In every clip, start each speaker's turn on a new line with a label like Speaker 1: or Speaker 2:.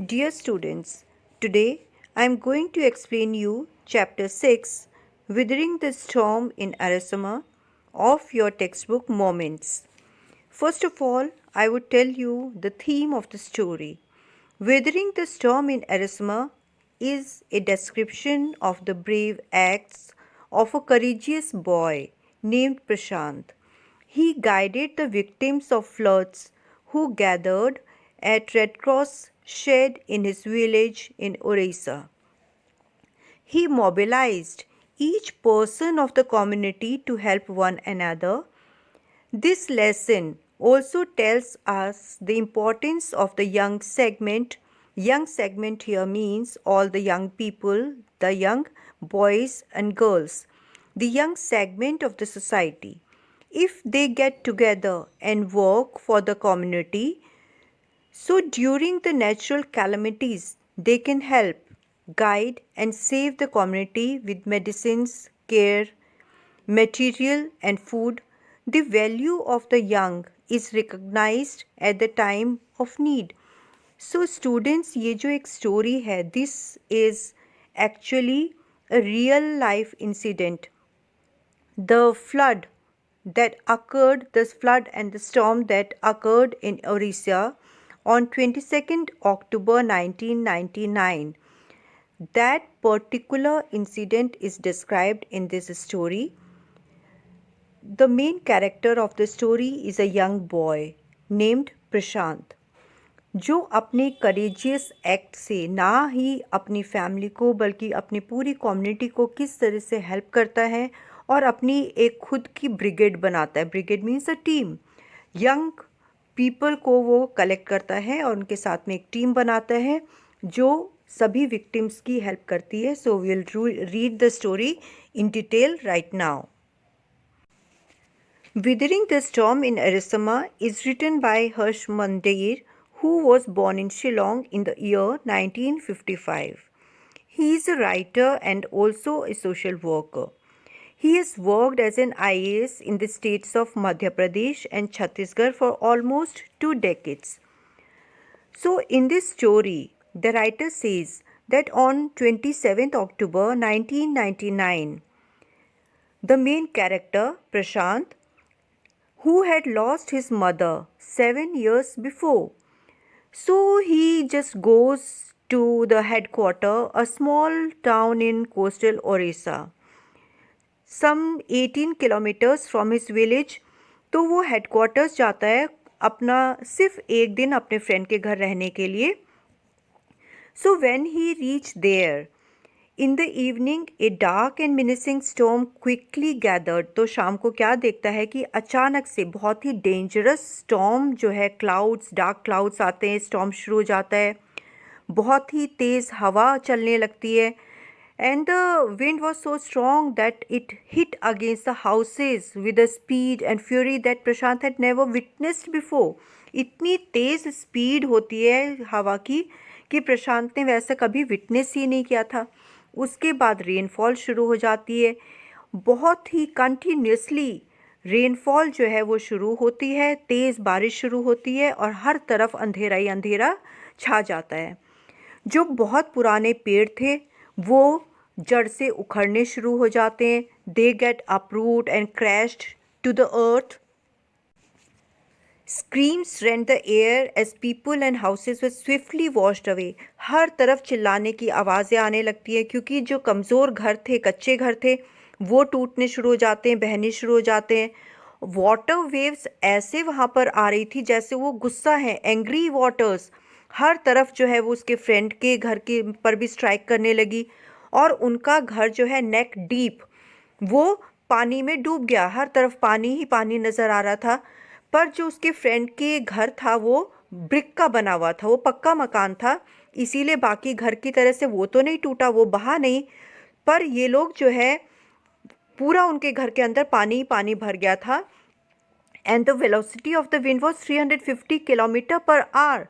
Speaker 1: Dear students, today I am going to explain you chapter 6 Withering the Storm in Arisama of your textbook Moments. First of all, I would tell you the theme of the story. Withering the Storm in Arisama is a description of the brave acts of a courageous boy named Prashant. He guided the victims of floods who gathered at Red Cross shed in his village in Orissa. He mobilized each person of the community to help one another. This lesson also tells us the importance of the young segment. Young segment here means all the young people, the young boys and girls, the young segment of the society. If they get together and work for the community, so during the natural calamities, they can help, guide, and save the community with medicines, care, material, and food. The value of the young is recognized at the time of need. So students, ये जो एक story है, this is actually a real life incident. The flood the flood and the storm that occurred in Orissa on 22nd October 1999. That particular incident is described in this story. The main character of the story is a young boy named Prashant, जो अपने courageous act से ना ही अपनी family को बल्कि अपनी पूरी community को किस तरह से हेल्प करता है और अपनी एक खुद की ब्रिगेड बनाता है. Brigade means a team. Young people को वो कलेक्ट करता है और उनके साथ में एक टीम बनाता है जो सभी विक्टिम्स की हेल्प करती है. So we will read the story in detail right now. Withering the Storm in Arisama is written by Harsh Mandir, who was born in Shillong in the year 1955. He is a writer and also a social worker. He has worked as an IAS in the states of Madhya Pradesh and Chhattisgarh for almost 2 decades. So, in this story, the writer says that on 27th October 1999, the main character, Prashant, who had lost his mother 7 years before. So he just goes to the headquarters, a small town in coastal Orissa, some 18 kilometers from his village. तो वो headquarters जाता है अपना सिर्फ एक दिन अपने friend के घर रहने के लिए. So when he reached there, in the evening, a dark and menacing storm quickly gathered. तो शाम को क्या देखता है कि अचानक से बहुत ही डेंजरस स्टॉर्म जो है, क्लाउड्स, डार्क क्लाउड्स आते हैं, स्टॉर्म शुरू हो जाता है, बहुत ही तेज़ हवा चलने लगती है. And the wind was so strong that it hit against the houses with a speed and fury that Prashant had never witnessed before. इतनी तेज़ स्पीड होती है हवा की कि प्रशांत ने वैसा कभी विटनेस ही नहीं किया था. उसके बाद रेनफॉल शुरू हो जाती है, बहुत ही कंटिन्यूसली रेनफॉल जो है वो शुरू होती है, तेज़ बारिश शुरू होती है और हर तरफ अंधेरा ही अंधेरा छा जाता है. जो बहुत पुराने पेड़ थे वो जड़ से उखड़ने शुरू हो जाते हैं. They get uproot and crashed to the earth. Screams rent the air as people and houses were swiftly washed away. हर तरफ चिल्लाने की आवाज़ें आने लगती है क्योंकि जो कमज़ोर घर थे, कच्चे घर थे, वो टूटने शुरू हो जाते हैं, बहने शुरू हो जाते हैं. वाटर वेव्स ऐसे वहाँ पर आ रही थी जैसे वो गुस्सा है, एंग्री वाटर्स. हर तरफ जो है वो उसके फ्रेंड के घर के पर भी स्ट्राइक करने लगी और उनका घर जो है नेक डीप वो पानी में डूब गया. हर तरफ पानी ही पानी नज़र आ रहा था. पर जो उसके फ्रेंड के घर था वो ब्रिक का बना हुआ था, वो पक्का मकान था, इसीलिए बाकी घर की तरह से वो तो नहीं टूटा, वो बहा नहीं. पर ये लोग जो है पूरा उनके घर के अंदर पानी ही पानी भर गया था. And the velocity of the wind was 350 kilometre per hour.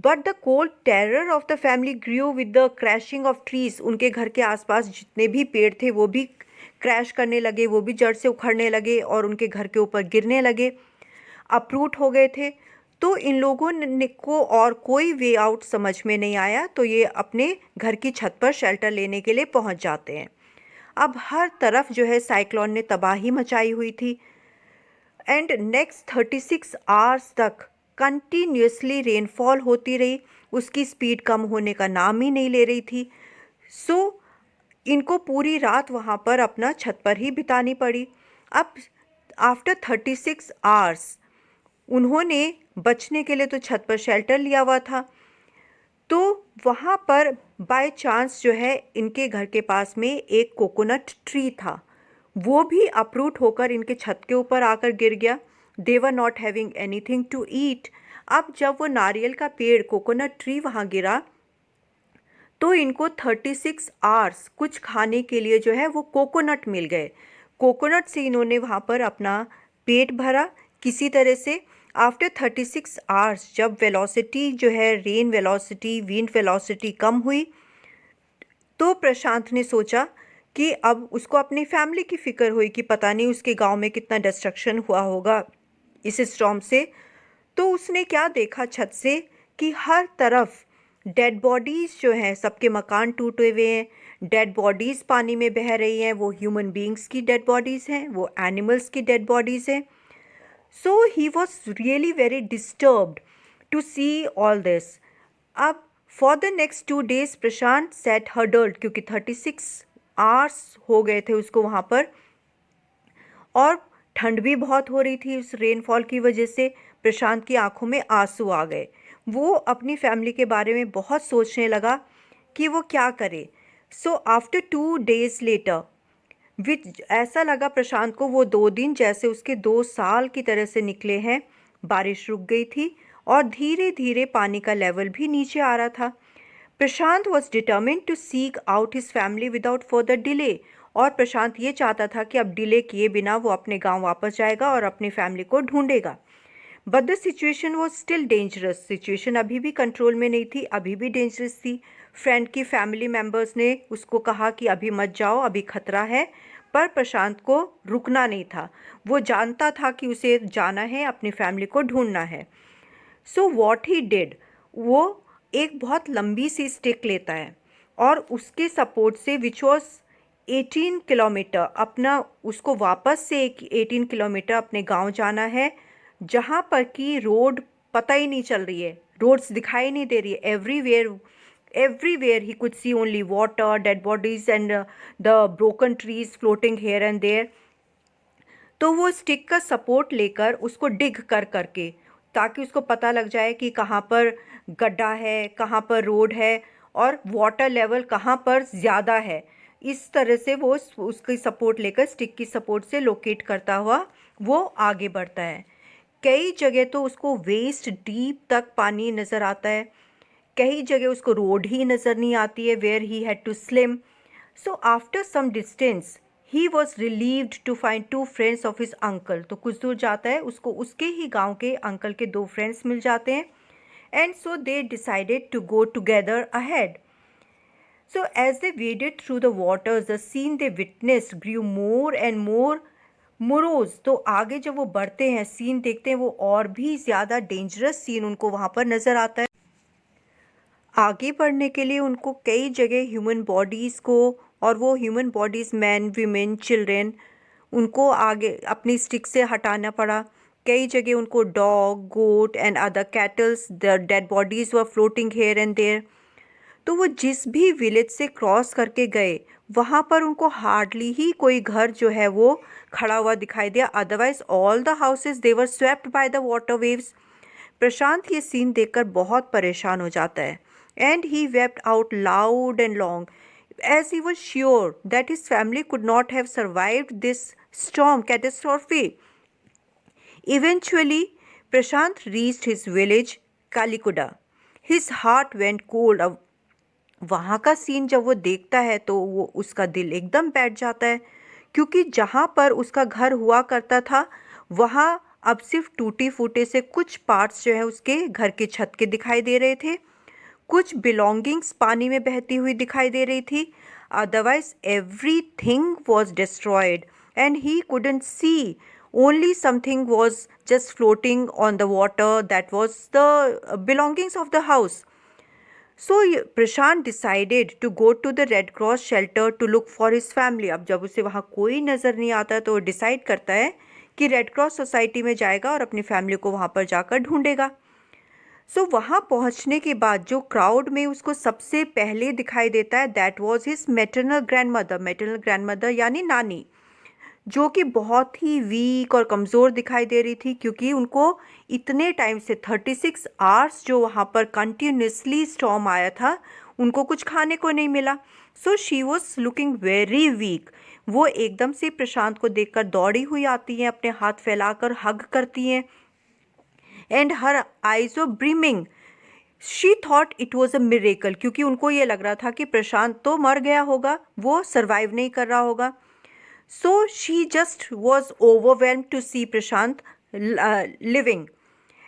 Speaker 1: But the cold terror of the family grew with the crashing of trees. उनके घर के आसपास जितने भी पेड़ थे वो भी क्रैश करने लगे, वो भी जड़ से उखड़ने लगे और उनके घर के ऊपर गिरने लगे, अपरूट हो गए थे. तो इन लोगों को और कोई वे आउट समझ में नहीं आया, तो ये अपने घर की छत पर शेल्टर लेने के लिए पहुंच जाते हैं। अब हर तरफ जो है साइक्लोन ने तबाही मचाई हुई थी एंड नेक्स्ट 36 आवर्स तक कंटिन्यूसली रेनफॉल होती रही, उसकी स्पीड कम होने का नाम ही नहीं ले रही थी। सो इनको पूरी रात वहाँ पर अपना छत पर ही बितानी पड़ी। अब आफ्टर 36 आवर्स उन्होंने बचने के लिए तो छत पर शेल्टर लिया हुआ था, तो वहाँ पर बाय चांस जो है इनके घर के पास में एक कोकोनट ट्री था, वो भी अपरूट होकर इनके छत के ऊपर आकर गिर गया। They were not having anything to eat. अब जब वो नारियल का पेड़ कोकोनट ट्री वहाँ गिरा तो इनको 36 आवर्स कुछ खाने के लिए जो है वो कोकोनट मिल गए। कोकोनट से इन्होंने वहाँ पर अपना पेट भरा किसी तरह से। आफ्टर 36 आवर्स जब वेलोसिटी जो है रेन वेलोसिटी विंड वेलोसिटी कम हुई, तो प्रशांत ने सोचा कि अब उसको अपनी फैमिली की फ़िक्र हुई कि पता नहीं उसके गांव में कितना डिस्ट्रक्शन हुआ होगा इस स्टॉर्म से। तो उसने क्या देखा छत से कि हर तरफ डेड बॉडीज़ जो हैं, सबके मकान टूटे हुए हैं, डेड बॉडीज़ पानी में बह रही हैं। वो ह्यूमन बींग्स की डेड बॉडीज़ हैं, वो एनिमल्स की डेड बॉडीज़ हैं। So he was really very disturbed to see all this. अब for the next 2 days Prashant sat huddled, क्योंकि 36 आवर्स हो गए थे उसको वहाँ पर और ठंड भी बहुत हो रही थी उस रेनफॉल की वजह से। प्रशांत की आंखों में आंसू आ गए। वो अपनी फैमिली के बारे में बहुत सोचने लगा कि वो क्या करे। सो आफ्टर 2 days लेटर विच ऐसा लगा प्रशांत को वो 2 दिन जैसे उसके 2 साल की तरह से निकले हैं। बारिश रुक गई थी और धीरे धीरे पानी का लेवल भी नीचे आ रहा था। Prashant was determined to seek out his family without further delay, और प्रशांत ये चाहता था कि अब डिले किए बिना वो अपने गांव वापस जाएगा और अपनी फैमिली को ढूंढेगा। But the situation was still dangerous. Situation अभी भी कंट्रोल में नहीं थी, अभी भी डेंजरस थी। फ्रेंड की फैमिली मेम्बर्स ने उसको कहा कि अभी मत जाओ, अभी खतरा है, पर प्रशांत को रुकना नहीं था। वो जानता था कि उसे जाना है, अपनी फैमिली को ढूंढना है। सो वॉट ही डिड, वो एक बहुत लंबी सी स्टिक लेता है और उसके सपोर्ट से विच वॉज 18 किलोमीटर अपना उसको वापस से 18 किलोमीटर अपने गांव जाना है, जहां पर कि रोड पता ही नहीं चल रही है, रोड्स दिखाई नहीं दे रही है। everywhere he could see only water, dead bodies and the broken trees floating here and there. तो वो स्टिक का सपोर्ट लेकर उसको डिग कर करके, ताकि उसको पता लग जाए कि कहाँ पर गड्ढा है, कहाँ पर रोड है और वाटर लेवल कहाँ पर ज़्यादा है। इस तरह से वो उसकी सपोर्ट लेकर, स्टिक की सपोर्ट से लोकेट करता हुआ वो आगे बढ़ता है। कई जगह तो उसको वेस्ट डीप तक पानी नज़र आता है, कई जगह उसको रोड ही नज़र नहीं आती है, where he had to swim. So after some distance he was relieved to find 2 friends of his uncle. तो कुछ दूर जाता है, उसको उसके ही गांव के अंकल के 2 फ्रेंड्स मिल जाते हैं and so they decided to go together ahead. So as they waded through the waters, the scene they witnessed grew more and more morose. तो आगे जब वो बढ़ते हैं, सीन देखते हैं, वो और भी ज़्यादा डेंजरस सीन उनको वहाँ पर नज़र आता है। आगे बढ़ने के लिए उनको कई जगह ह्यूमन बॉडीज़ को, और वो human bodies man, women, children, उनको आगे अपनी स्टिक से हटाना पड़ा। कई जगह उनको dog, goat and other cattles, the dead bodies were floating here and there. तो वो जिस भी विलेज से क्रॉस करके गए, वहाँ पर उनको हार्डली ही कोई घर जो है वो खड़ा हुआ दिखाई दिया। Otherwise all the houses they were swept by the water waves. Prashant ये सीन देखकर बहुत परेशान हो जाता है and he wept out loud and long as he was sure that his family could not have survived this storm catastrophe. Eventually, Prashant reached his village, Kalikuda. His heart went cold. अब वहाँ का scene जब वो देखता है तो वो उसका दिल एकदम बैठ जाता है, क्योंकि जहाँ पर उसका घर हुआ करता था वहाँ अब सिर्फ टूटी फूटे से कुछ पार्ट्स जो है उसके घर के छत के दिखाई दे रहे थे। कुछ बिलोंगिंग्स पानी में बहती हुई दिखाई दे रही थी। Otherwise everything was destroyed and he couldn't see. Only something was just floating on the water, that was the belongings of the house. So Prashant decided to go to the Red Cross shelter to look for his family. अब जब उसे वहाँ कोई नज़र नहीं आता तो decide करता है कि रेड क्रॉस सोसाइटी में जाएगा और अपनी फैमिली को वहाँ पर जाकर ढूंढेगा. सो वहाँ पहुँचने के बाद जो क्राउड में उसको सबसे पहले दिखाई देता है, that was his maternal grandmother यानी नानी, जो कि बहुत ही वीक और कमज़ोर दिखाई दे रही थी, क्योंकि उनको इतने टाइम से 36 आवर्स जो वहाँ पर कंटिन्यूसली स्टॉर्म आया था, उनको कुछ खाने को नहीं मिला. So she was looking very weak. वो एकदम से प्रशांत को देखकर दौड़ी हुई आती हैं, अपने हाथ फैलाकर हग करती हैं, and her eyes were brimming. She thought it was a miracle, क्योंकि उनको ये लग रहा था कि प्रशांत तो मर गया होगा, वो सर्वाइव नहीं कर रहा होगा. So she just was overwhelmed to see Prashant living.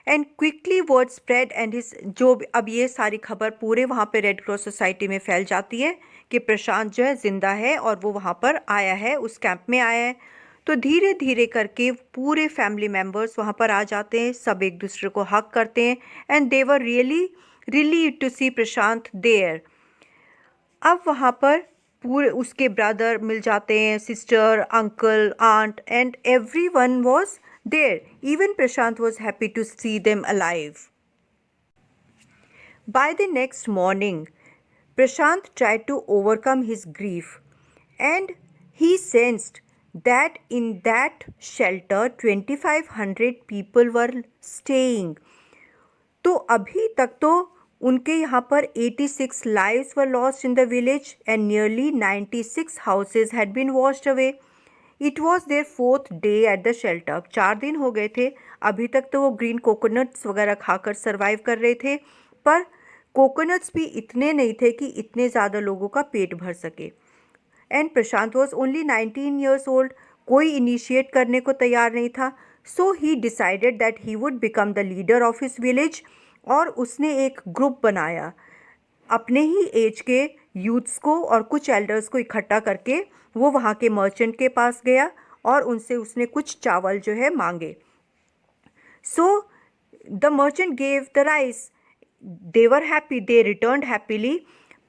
Speaker 1: And quickly word spread and his जो अब ये सारी खबर पूरे वहाँ पे रेड क्रॉस सोसाइटी में फैल जाती है कि प्रशांत जो है ज़िंदा है और वो वहाँ पर आया है, उस कैंप में आया है. तो धीरे धीरे करके पूरे फैमिली मेम्बर्स वहाँ पर आ जाते हैं, सब एक दूसरे को हक करते हैं, and they were really relieved to see Prashant there. अब वहाँ पर पूरे उसके ब्रदर मिल जाते हैं, sister, uncle, aunt, and everyone was there. Even Prashant was happy to see them alive. By the next morning, Prashant tried to overcome his grief, and he sensed that in that shelter 2500 people were staying. तो अभी तक तो उनके यहाँ पर 86 lives were lost in the village and nearly 96 houses had been washed away. It was their 4th day at the shelter. 4 दिन हो गए थे. अभी तक तो वो ग्रीन कोकोनट्स वगैरह खाकर सर्वाइव कर रहे थे, पर कोकोनट्स भी इतने नहीं थे कि इतने ज़्यादा लोगों का पेट भर सके. And Prashant was only 19 years old. कोई इनिशिएट करने को तैयार नहीं था. So he decided that he would become the leader of his village. और उसने एक ग्रुप बनाया, अपने ही एज के यूथ्स को और कुछ एल्डर्स को इकट्ठा करके वो वहाँ के मर्चेंट के पास गया और उनसे उसने कुछ चावल जो है मांगे. So the merchant gave the rice. They were happy, they returned happily.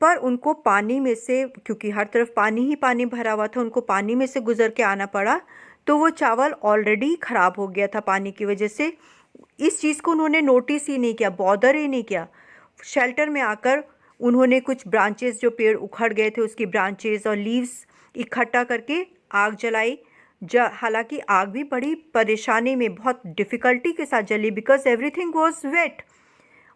Speaker 1: पर उनको पानी में से, क्योंकि हर तरफ पानी ही पानी भरा हुआ था, उनको पानी में से गुजर के आना पड़ा. तो वो चावल ऑलरेडी ख़राब हो गया था पानी की वजह से. इस चीज़ को उन्होंने नोटिस ही नहीं किया, बॉदर ही नहीं किया. शेल्टर में आकर उन्होंने कुछ ब्रांचेस, जो पेड़ उखड़ गए थे उसकी ब्रांचेस और लीव्स इकट्ठा करके आग जलाई. हालांकि आग भी बड़ी परेशानी में, बहुत डिफ़िकल्टी के साथ जली, बिकॉज एवरीथिंग वॉज वेट.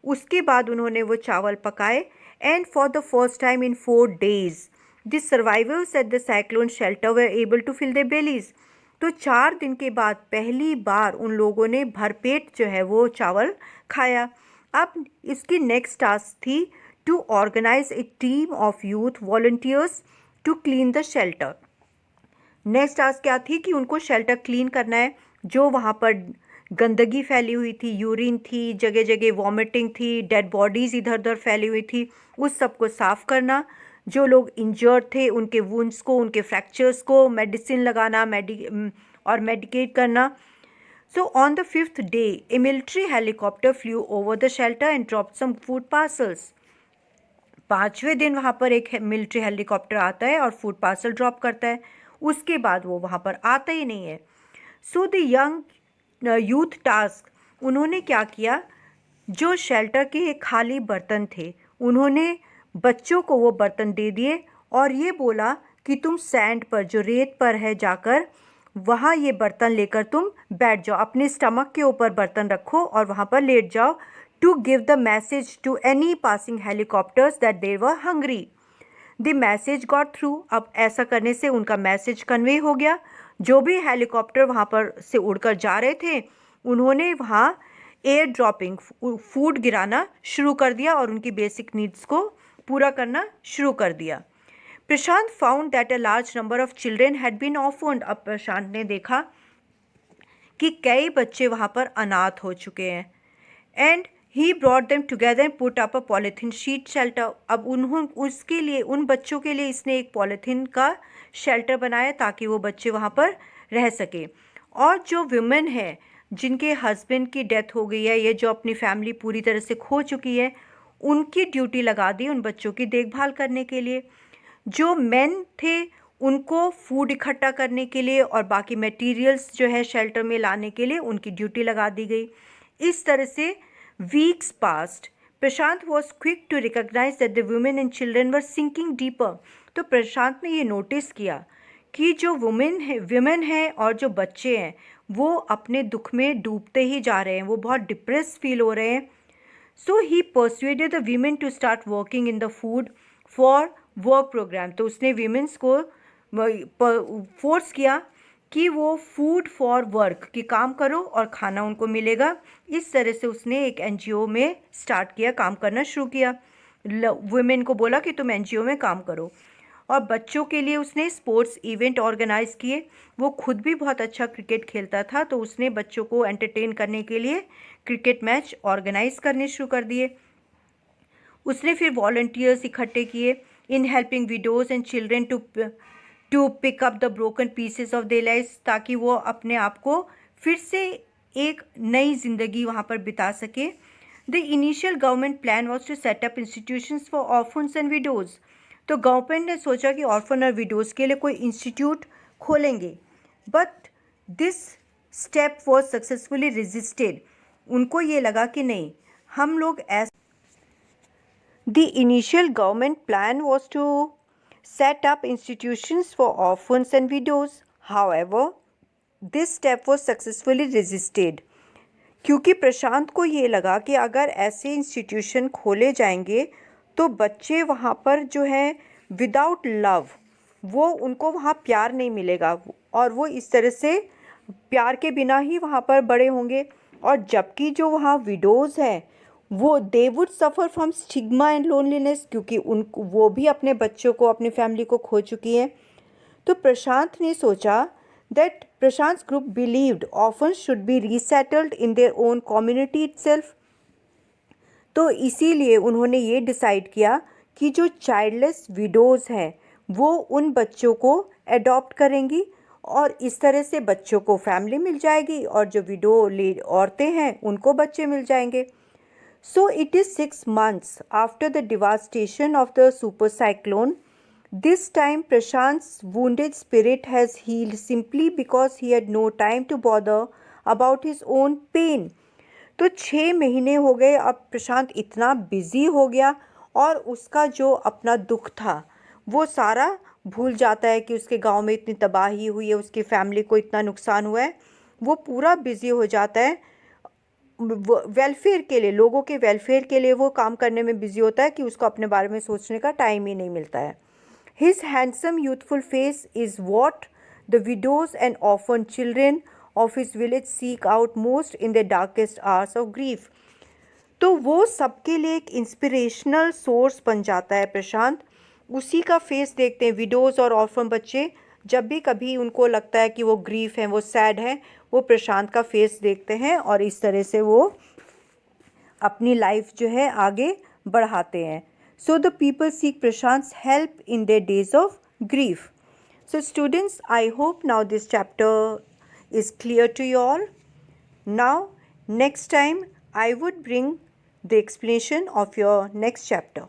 Speaker 1: उसके बाद उन्होंने वो चावल पकाए, and for the first time in 4 days the survivors at the cyclone shelter were able to fill their bellies. तो 4 दिन के बाद पहली बार उन लोगों ने भरपेट जो है वो चावल खाया. अब इसकी नेक्स्ट टास्क थी to organise a team of youth volunteers to clean the shelter. Next task क्या थी कि उनको शेल्टर क्लीन करना है. जो वहाँ पर गंदगी फैली हुई थी, यूरिन थी, जगह जगह वॉमिटिंग थी, डेड बॉडीज़ इधर उधर फैली हुई थी, उस सब को साफ़ करना. जो लोग इंजर्ड थे उनके वुंड्स को, उनके फ्रैक्चर्स को मेडिसिन लगाना और मेडिकेट करना. So on the 5th day a military helicopter flew over the shelter and dropped some food parcels. 5वें दिन वहाँ पर एक मिलिट्री हेलीकॉप्टर आता है और फूड पार्सल ड्रॉप करता है. उसके बाद वो वहाँ पर आता ही नहीं है. So the young youth task, उन्होंने क्या किया, जो शेल्टर के खाली बर्तन थे उन्होंने बच्चों को वो बर्तन दे दिए और ये बोला कि तुम सैंड पर, जो रेत पर है, जाकर वहाँ ये बर्तन लेकर तुम बैठ जाओ, अपने स्टमक के ऊपर बर्तन रखो और वहाँ पर लेट जाओ, to give the message to any passing helicopters that they were hungry. The message got through. अब ऐसा करने से उनका मैसेज कन्वे हो गया. जो भी हेलीकॉप्टर वहाँ पर से उड़कर जा रहे थे उन्होंने वहाँ एयर ड्रॉपिंग, फूड गिराना शुरू कर दिया और उनकी बेसिक नीड्स को पूरा करना शुरू कर दिया. Prashant found that a large number of children had been orphaned. अब प्रशांत ने देखा कि कई बच्चे वहाँ पर अनाथ हो चुके हैं. And he brought them together and put up a polythene sheet shelter. अब उसके लिए, उन बच्चों के लिए इसने एक पॉलीथीन का शेल्टर बनाया ताकि वो बच्चे वहाँ पर रह सके. और जो विमेन है जिनके हस्बैंड की डेथ हो गई है या जो अपनी फैमिली पूरी तरह से खो चुकी है, उनकी ड्यूटी लगा दी उन बच्चों की देखभाल करने के लिए। जो मेन थे उनको फूड इकट्ठा करने के लिए और बाकी मटेरियल्स जो है शेल्टर में लाने के लिए उनकी ड्यूटी लगा दी गई। इस तरह से weeks passed. Prashant was quick to recognise that the women and children were sinking deeper. तो प्रशांत ने ये नोटिस किया कि जो विमेन है और जो बच्चे हैं वो अपने दुख में डूबते ही जा रहे हैं, वो बहुत डिप्रेस फील हो रहे हैं। So he persuaded the women to start working in the food for work programme. तो उसने वीमेंस को फोर्स किया कि वो फूड फॉर वर्क की काम करो और खाना उनको मिलेगा। इस तरह से उसने एक एनजीओ में स्टार्ट किया, काम करना शुरू किया। वुमेन को बोला कि तुम एनजीओ में काम करो। और बच्चों के लिए उसने स्पोर्ट्स इवेंट ऑर्गेनाइज किए। वो खुद भी बहुत अच्छा क्रिकेट खेलता था, तो उसने बच्चों को एंटरटेन करने के लिए क्रिकेट मैच ऑर्गेनाइज करने शुरू कर दिए। उसने फिर वॉलंटियर्स इकट्ठे किए in helping widows and children to pick up the broken pieces of their life, ताकि वो अपने आप को फिर से एक नई जिंदगी वहाँ पर बिता सके। The initial government plan was to set up institutions for orphans and widows. तो गवर्नमेंट ने सोचा कि ऑर्फन और विडोज़ के लिए कोई इंस्टीट्यूट खोलेंगे, but this step was successfully resisted. उनको ये लगा कि नहीं, हम लोग ऐसा। The initial government plan was to set up institutions for orphans and widows. However, this step was successfully resisted. क्योंकि प्रशांत को ये लगा कि अगर ऐसे इंस्टीट्यूशन खोले जाएंगे तो बच्चे वहाँ पर जो है विदाउट लव, वो उनको वहाँ प्यार नहीं मिलेगा और वो इस तरह से प्यार के बिना ही वहाँ पर बड़े होंगे। और जबकि जो वहाँ विडोज़ हैं वो they would suffer from stigma and loneliness, क्योंकि वो भी अपने बच्चों को, अपनी फैमिली को खो चुकी हैं। तो प्रशांत ने सोचा that Prashant group believed orphans should be resettled in their own community itself. तो इसीलिए उन्होंने ये डिसाइड किया कि जो चाइल्डलेस विडोज़ हैं वो उन बच्चों को अडॉप्ट करेंगी और इस तरह से बच्चों को फैमिली मिल जाएगी और जो विडो औरतें हैं उनको बच्चे मिल जाएंगे। So it is 6 months after the devastation of the super cyclone. This time Prashant's wounded spirit has healed simply because he had no time to bother about his own pain. तो 6 महीने हो गए, अब प्रशांत इतना बिजी हो गया और उसका जो अपना दुख था वो सारा भूल जाता है कि उसके गांव में इतनी तबाही हुई है, उसकी फैमिली को इतना नुकसान हुआ है। वो पूरा बिजी हो जाता है वेलफेयर के लिए, लोगों के वेलफेयर के लिए वो काम करने में बिजी होता है कि उसको अपने बारे में सोचने का टाइम ही नहीं मिलता है। His handsome youthful face is what the widows and orphan children of his village seek out most in the darkest hours of grief. तो वो सबके लिए एक इंस्पिरेशनल सोर्स बन जाता है प्रशांत। उसी का फेस देखते हैं विडोज़ और ऑर्फन बच्चे, जब भी कभी उनको लगता है कि वो ग्रीफ हैं, वो सैड हैं, वो प्रशांत का फेस देखते हैं और इस तरह से वो अपनी लाइफ जो है आगे बढ़ाते हैं। So the people seek Prashant's help in their days of grief. So students, I hope now this chapter is clear to you all. Now, next time I would bring the explanation of your next chapter.